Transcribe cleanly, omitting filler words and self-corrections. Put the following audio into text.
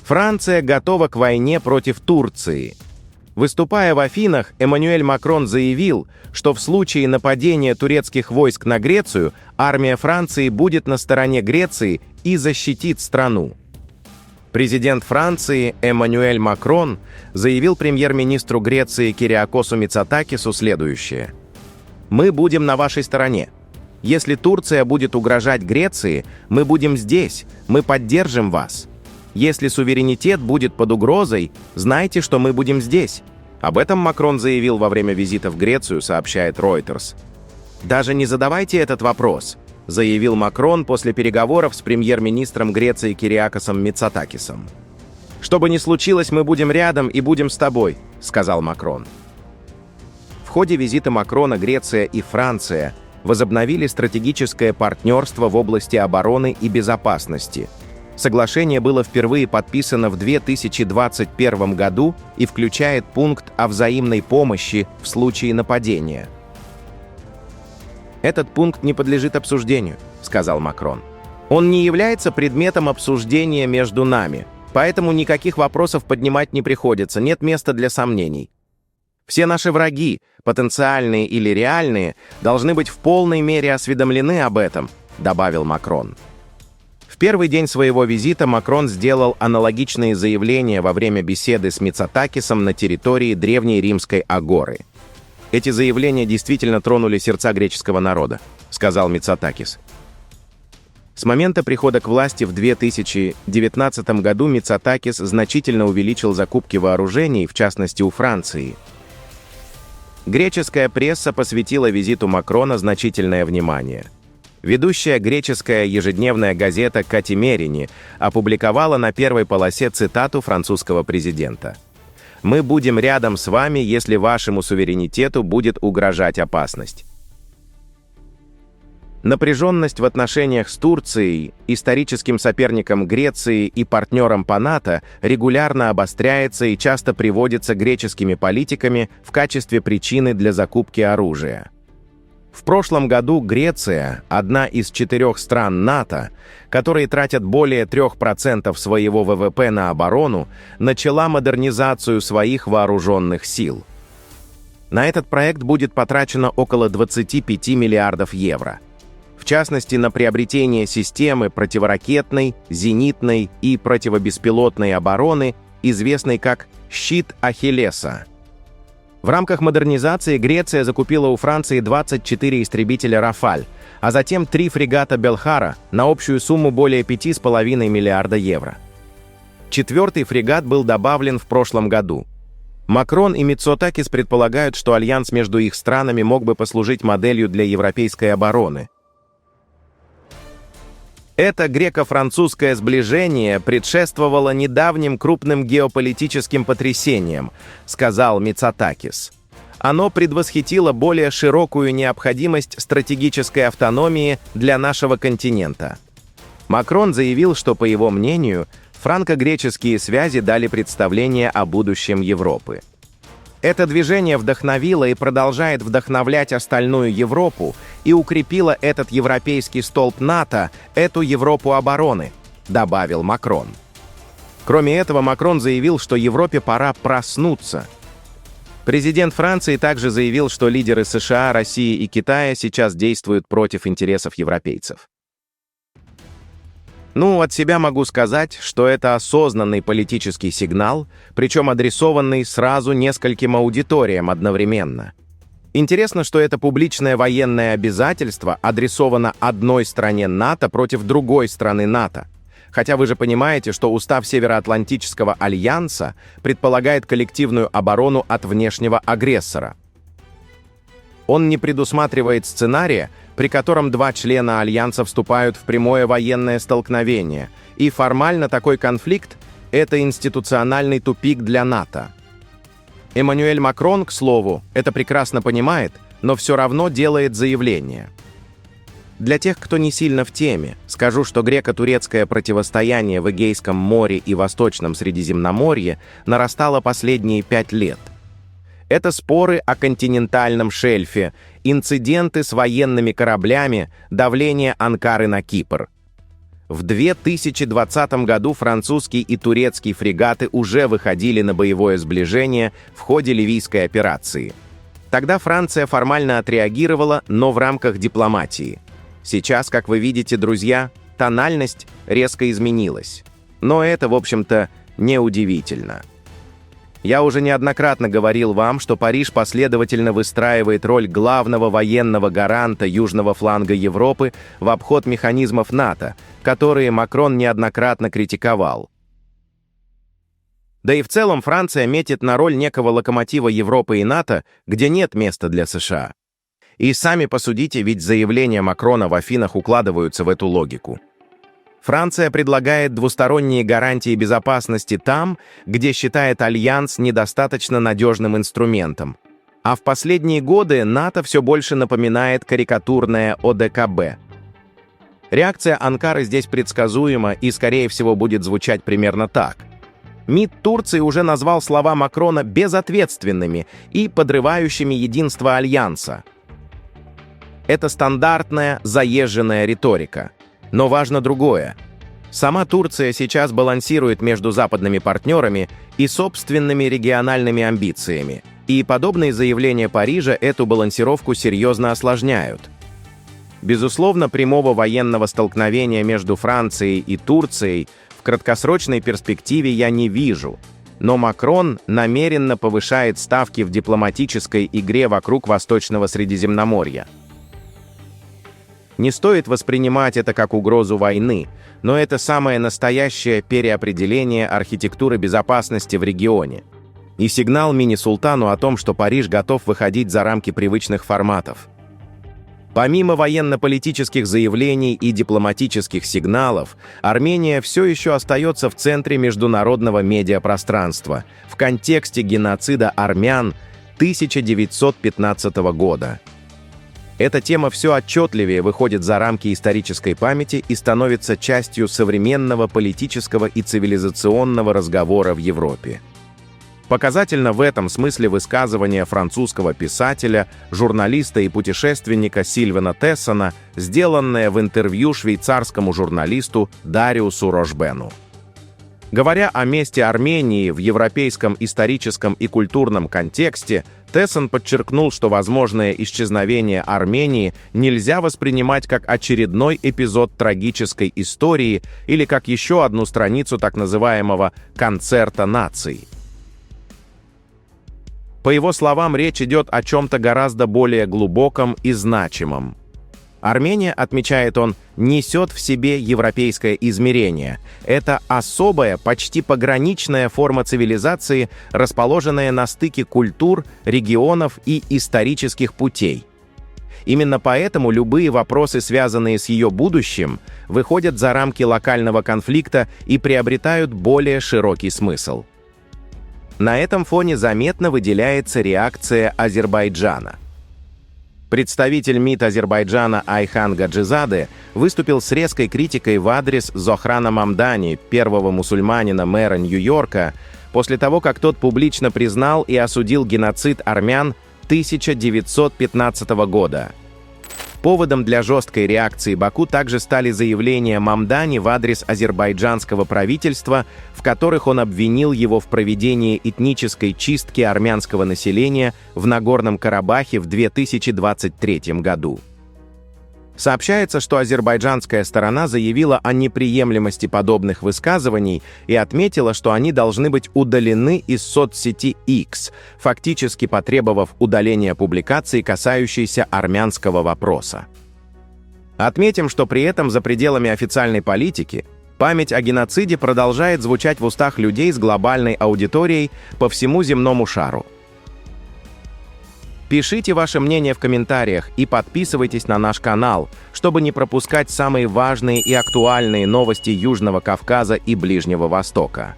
Франция готова к войне против Турции. Выступая в Афинах, Эммануэль Макрон заявил, что в случае нападения турецких войск на Грецию, армия Франции будет на стороне Греции и защитит страну. Президент Франции Эммануэль Макрон заявил премьер-министру Греции Кириакосу Мицотакису следующее: «Мы будем на вашей стороне. Если Турция будет угрожать Греции, мы будем здесь, мы поддержим вас. Если суверенитет будет под угрозой, знайте, что мы будем здесь». Об этом Макрон заявил во время визита в Грецию, сообщает Reuters. «Даже не задавайте этот вопрос», заявил Макрон после переговоров с премьер-министром Греции Кириакосом Мицотакисом. «Что бы ни случилось, мы будем рядом и будем с тобой», сказал Макрон. В ходе визита Макрона Греция и Франция возобновили стратегическое партнерство в области обороны и безопасности. Соглашение было впервые подписано в 2021 году и включает пункт о взаимной помощи в случае нападения. «Этот пункт не подлежит обсуждению», — сказал Макрон. «Он не является предметом обсуждения между нами, поэтому никаких вопросов поднимать не приходится, нет места для сомнений. Все наши враги, потенциальные или реальные, должны быть в полной мере осведомлены об этом», — добавил Макрон. В первый день своего визита Макрон сделал аналогичные заявления во время беседы с Мицотакисом на территории древней римской агоры. «Эти заявления действительно тронули сердца греческого народа», — сказал Мицотакис. С момента прихода к власти в 2019 году Мицотакис значительно увеличил закупки вооружений, в частности у Франции. Греческая пресса посвятила визиту Макрона значительное внимание. Ведущая греческая ежедневная газета «Катимерини» опубликовала на первой полосе цитату французского президента: «Мы будем рядом с вами, если вашему суверенитету будет угрожать опасность». Напряженность в отношениях с Турцией, историческим соперником Греции и партнером по НАТО, регулярно обостряется и часто приводится греческими политиками в качестве причины для закупки оружия. В прошлом году Греция, одна из 4 стран НАТО, которые тратят более 3% своего ВВП на оборону, начала модернизацию своих вооруженных сил. На этот проект будет потрачено около 25 миллиардов евро. В частности, на приобретение системы противоракетной, зенитной и противобеспилотной обороны, известной как «щит Ахиллеса». В рамках модернизации Греция закупила у Франции 24 истребителя «Рафаль», а затем 3 фрегата «Белхара» на общую сумму более 5,5 миллиарда евро. 4-й фрегат был добавлен в прошлом году. Макрон и Мицотакис предполагают, что альянс между их странами мог бы послужить моделью для европейской обороны. Это греко-французское сближение предшествовало недавним крупным геополитическим потрясениям, сказал Мицотакис. Оно предвосхитило более широкую необходимость стратегической автономии для нашего континента. Макрон заявил, что, по его мнению, франко-греческие связи дали представление о будущем Европы. Это движение вдохновило и продолжает вдохновлять остальную Европу и укрепило этот европейский столб НАТО, эту Европу обороны, добавил Макрон. Кроме этого, Макрон заявил, что Европе пора проснуться. Президент Франции также заявил, что лидеры США, России и Китая сейчас действуют против интересов европейцев. От себя могу сказать, что это осознанный политический сигнал, причем адресованный сразу нескольким аудиториям одновременно. Интересно, что это публичное военное обязательство адресовано одной стране НАТО против другой страны НАТО. Хотя вы же понимаете, что устав Североатлантического альянса предполагает коллективную оборону от внешнего агрессора. Он не предусматривает сценария, при котором 2 члена альянса вступают в прямое военное столкновение, и формально такой конфликт – это институциональный тупик для НАТО. Эммануэль Макрон, к слову, это прекрасно понимает, но все равно делает заявление. Для тех, кто не сильно в теме, скажу, что греко-турецкое противостояние в Эгейском море и Восточном Средиземноморье нарастало последние 5 лет. Это споры о континентальном шельфе, инциденты с военными кораблями, давление Анкары на Кипр. В 2020 году французские и турецкие фрегаты уже выходили на боевое сближение в ходе ливийской операции. Тогда Франция формально отреагировала, но в рамках дипломатии. Сейчас, как вы видите, друзья, тональность резко изменилась. Но это, в общем-то, неудивительно. Я уже неоднократно говорил вам, что Париж последовательно выстраивает роль главного военного гаранта южного фланга Европы в обход механизмов НАТО, которые Макрон неоднократно критиковал. Да и в целом Франция метит на роль некого локомотива Европы и НАТО, где нет места для США. И сами посудите, ведь заявления Макрона в Афинах укладываются в эту логику. Франция предлагает двусторонние гарантии безопасности там, где считает альянс недостаточно надежным инструментом. А в последние годы НАТО все больше напоминает карикатурное ОДКБ. Реакция Анкары здесь предсказуема и, скорее всего, будет звучать примерно так. МИД Турции уже назвал слова Макрона безответственными и подрывающими единство альянса. Это стандартная, заезженная риторика. Но важно другое. Сама Турция сейчас балансирует между западными партнерами и собственными региональными амбициями, и подобные заявления Парижа эту балансировку серьезно осложняют. Безусловно, прямого военного столкновения между Францией и Турцией в краткосрочной перспективе я не вижу, но Макрон намеренно повышает ставки в дипломатической игре вокруг Восточного Средиземноморья. Не стоит воспринимать это как угрозу войны, но это самое настоящее переопределение архитектуры безопасности в регионе. И сигнал мини-султану о том, что Париж готов выходить за рамки привычных форматов. Помимо военно-политических заявлений и дипломатических сигналов, Армения все еще остается в центре международного медиапространства в контексте геноцида армян 1915 года. Эта тема все отчетливее выходит за рамки исторической памяти и становится частью современного политического и цивилизационного разговора в Европе. Показательно в этом смысле высказывание французского писателя, журналиста и путешественника Сильвена Тессона, сделанное в интервью швейцарскому журналисту Дариусу Рошбену. Говоря о месте Армении в европейском историческом и культурном контексте, Тессон подчеркнул, что возможное исчезновение Армении нельзя воспринимать как очередной эпизод трагической истории или как еще одну страницу так называемого «концерта наций». По его словам, речь идет о чем-то гораздо более глубоком и значимом. Армения, отмечает он, несет в себе европейское измерение. Это особая, почти пограничная форма цивилизации, расположенная на стыке культур, регионов и исторических путей. Именно поэтому любые вопросы, связанные с ее будущим, выходят за рамки локального конфликта и приобретают более широкий смысл. На этом фоне заметно выделяется реакция Азербайджана. Представитель МИД Азербайджана Айхан Гаджизаде выступил с резкой критикой в адрес Зохрана Мамдани, первого мусульманина-мэра Нью-Йорка, после того, как тот публично признал и осудил геноцид армян 1915 года. Поводом для жесткой реакции Баку также стали заявления Мамдани в адрес азербайджанского правительства, в которых он обвинил его в проведении этнической чистки армянского населения в Нагорном Карабахе в 2023 году. Сообщается, что азербайджанская сторона заявила о неприемлемости подобных высказываний и отметила, что они должны быть удалены из соцсети X, фактически потребовав удаления публикаций, касающейся армянского вопроса. Отметим, что при этом за пределами официальной политики память о геноциде продолжает звучать в устах людей с глобальной аудиторией по всему земному шару. Пишите ваше мнение в комментариях и подписывайтесь на наш канал, чтобы не пропускать самые важные и актуальные новости Южного Кавказа и Ближнего Востока.